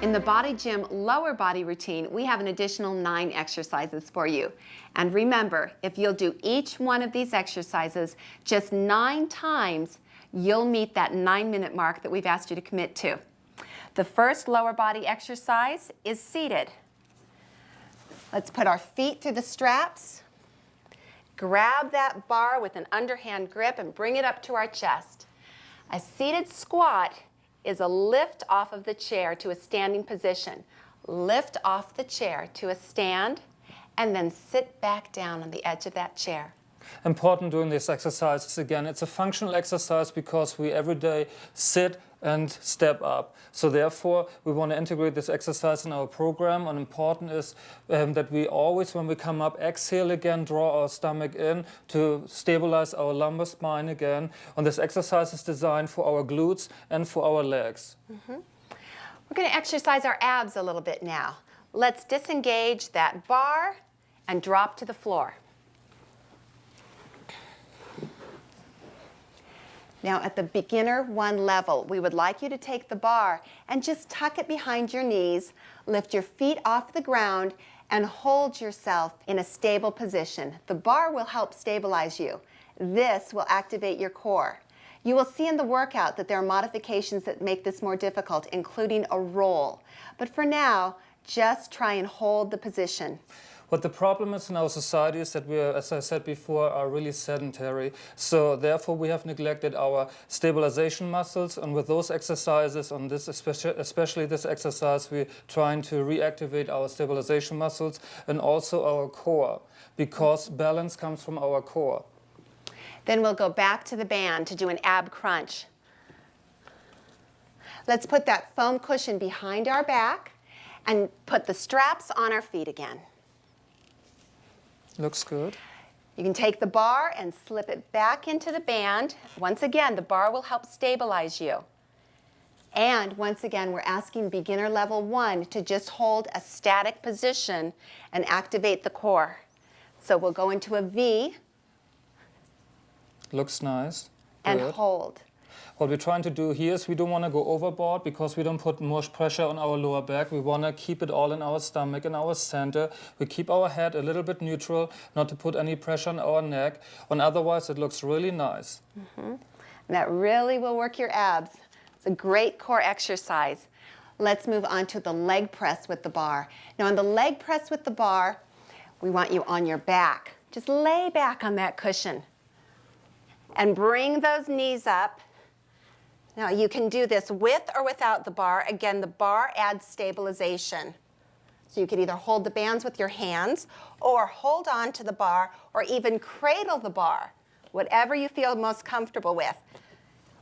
In the Body Gym lower body routine, we have an additional 9 exercises for you. And remember, if you'll do each one of these exercises just 9 times, you'll meet that 9-minute mark that we've asked you to commit to. The first lower body exercise is seated. Let's put our feet through the straps. Grab that bar with an underhand grip and bring it up to our chest. A seated squat is a lift off of the chair to a standing position. Lift off the chair to a stand, and then sit back down on the edge of that chair. Important doing these exercises again. It's a functional exercise because we every day sit and step up. So therefore, we want to integrate this exercise in our program. And important is that we always, when we come up, exhale again, draw our stomach in to stabilize our lumbar spine again. And this exercise is designed for our glutes and for our legs. We're going to exercise our abs a little bit now. Let's disengage that bar and drop to the floor. Now at the beginner 1 level, we would like you to take the bar and just tuck it behind your knees, lift your feet off the ground, and hold yourself in a stable position. The bar will help stabilize you. This will activate your core. You will see in the workout that there are modifications that make this more difficult, including a roll. But for now, just try and hold the position. What the problem is in our society is that we, as I said before, are really sedentary. So therefore we have neglected our stabilization muscles, and with those exercises, on this especially this exercise, we're trying to reactivate our stabilization muscles and also our core, because balance comes from our core. Then we'll go back to the band to do an ab crunch. Let's put that foam cushion behind our back and put the straps on our feet again. Looks good. You can take the bar and slip it back into the band. Once again, the bar will help stabilize you. And once again, we're asking beginner level 1 to just hold a static position and activate the core. So we'll go into a V. Looks nice. And good. Hold. What we're trying to do here is we don't want to go overboard because we don't put more pressure on our lower back. We want to keep it all in our stomach, in our center. We keep our head a little bit neutral, not to put any pressure on our neck. And otherwise, it looks really nice. And that really will work your abs. It's a great core exercise. Let's move on to the leg press with the bar. Now, on the leg press with the bar, we want you on your back. Just lay back on that cushion and bring those knees up. Now, you can do this with or without the bar. Again, the bar adds stabilization. So you could either hold the bands with your hands or hold on to the bar or even cradle the bar, whatever you feel most comfortable with.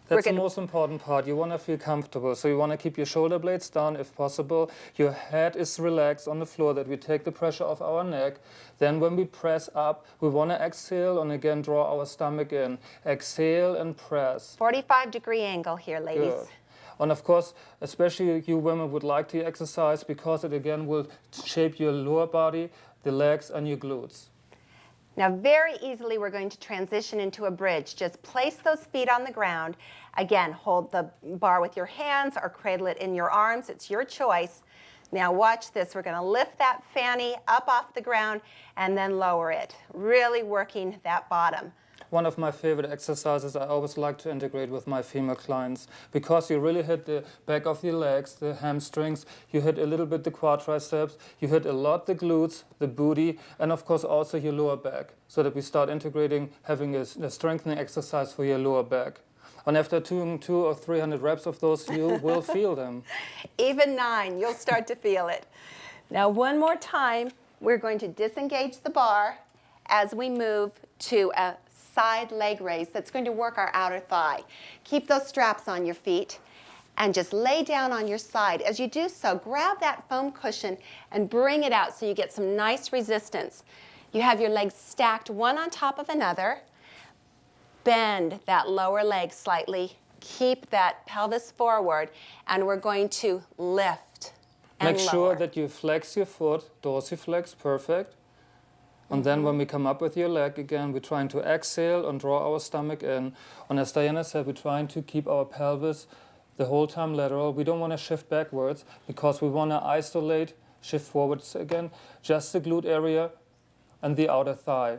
That's the most important part. You want to feel comfortable. So you want to keep your shoulder blades down if possible. Your head is relaxed on the floor, that we take the pressure off our neck. Then when we press up, we want to exhale and again draw our stomach in. Exhale and press. 45-degree angle here, ladies. Good. And of course, especially you women would like to exercise because it again will shape your lower body, the legs and your glutes. Now, very easily, we're going to transition into a bridge. Just place those feet on the ground. Again, hold the bar with your hands or cradle it in your arms. It's your choice. Now, watch this. We're going to lift that fanny up off the ground and then lower it, really working that bottom. One of my favorite exercises I always like to integrate with my female clients, because you really hit the back of your legs, the hamstrings, you hit a little bit the quadriceps, you hit a lot the glutes, the booty, and of course also your lower back, so that we start integrating, having a strengthening exercise for your lower back. And after 200 or 300 reps of those, you will feel them. Even 9, you'll start to feel it. Now, one more time, we're going to disengage the bar as we move to a side leg raise that's going to work our outer thigh. Keep those straps on your feet and just lay down on your side. As you do so, grab that foam cushion and bring it out so you get some nice resistance. You have your legs stacked one on top of another. Bend that lower leg slightly. Keep that pelvis forward, and we're going to lift and Make sure that you flex your foot, dorsiflex, perfect. And then when we come up with your leg again, we're trying to exhale and draw our stomach in. And as Diana said, we're trying to keep our pelvis, the whole time lateral. We don't want to shift backwards because we want to isolate, shift forwards again, just the glute area and the outer thigh.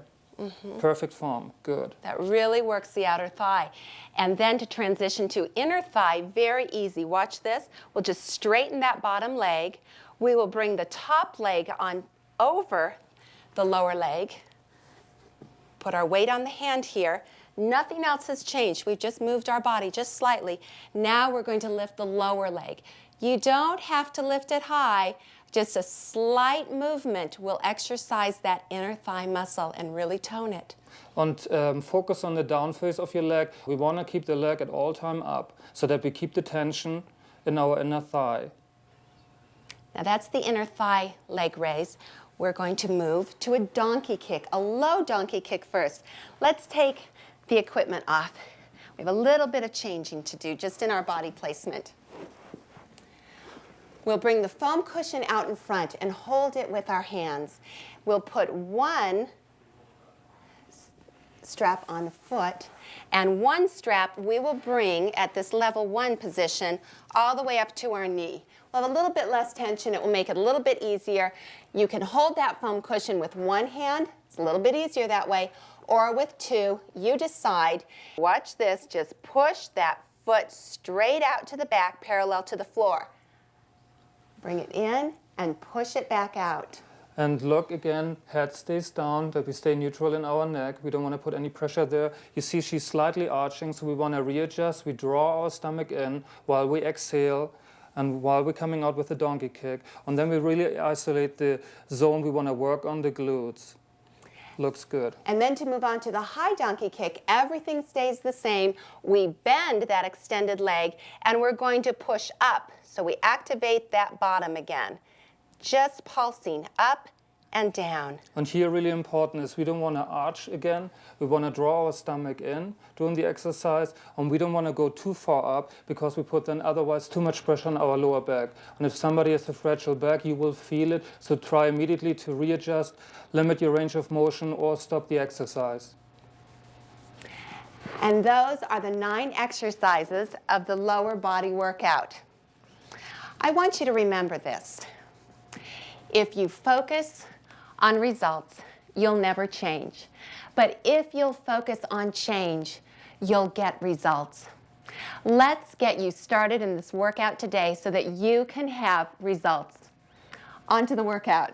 Perfect form, good. That really works the outer thigh. And then to transition to inner thigh, very easy. Watch this. We'll just straighten that bottom leg. We will bring the top leg on over the lower leg. Put our weight on the hand here. Nothing else has changed. We've just moved our body just slightly. Now we're going to lift the lower leg. You don't have to lift it high. Just a slight movement will exercise that inner thigh muscle and really tone it. And focus on the down face of your leg. We want to keep the leg at all time up so that we keep the tension in our inner thigh. Now that's the inner thigh leg raise. We're going to move to a donkey kick, a low donkey kick first. Let's take the equipment off. We have a little bit of changing to do just in our body placement. We'll bring the foam cushion out in front and hold it with our hands. We'll put one strap on the foot, and one strap we will bring at this level 1 position all the way up to our knee. We'll have a little bit less tension. It will make it a little bit easier. You can hold that foam cushion with one hand. It's a little bit easier that way, or with two. You decide. Watch this. Just push that foot straight out to the back, parallel to the floor. Bring it in and push it back out. And look again, head stays down, that we stay neutral in our neck. We don't want to put any pressure there. You see she's slightly arching, so we want to readjust. We draw our stomach in while we exhale and while we're coming out with the donkey kick. And then we really isolate the zone we want to work on, the glutes. Looks good. And then to move on to the high donkey kick, everything stays the same. We bend that extended leg and we're going to push up. So we activate that bottom again. Just pulsing up and down. And here really important is we don't want to arch again. We want to draw our stomach in during the exercise, and we don't want to go too far up because we put then otherwise too much pressure on our lower back. And if somebody has a fragile back, you will feel it. So try immediately to readjust, limit your range of motion, or stop the exercise. And those are the 9 exercises of the lower body workout. I want you to remember this. If you focus on results, you'll never change. But if you'll focus on change, you'll get results. Let's get you started in this workout today so that you can have results. On to the workout.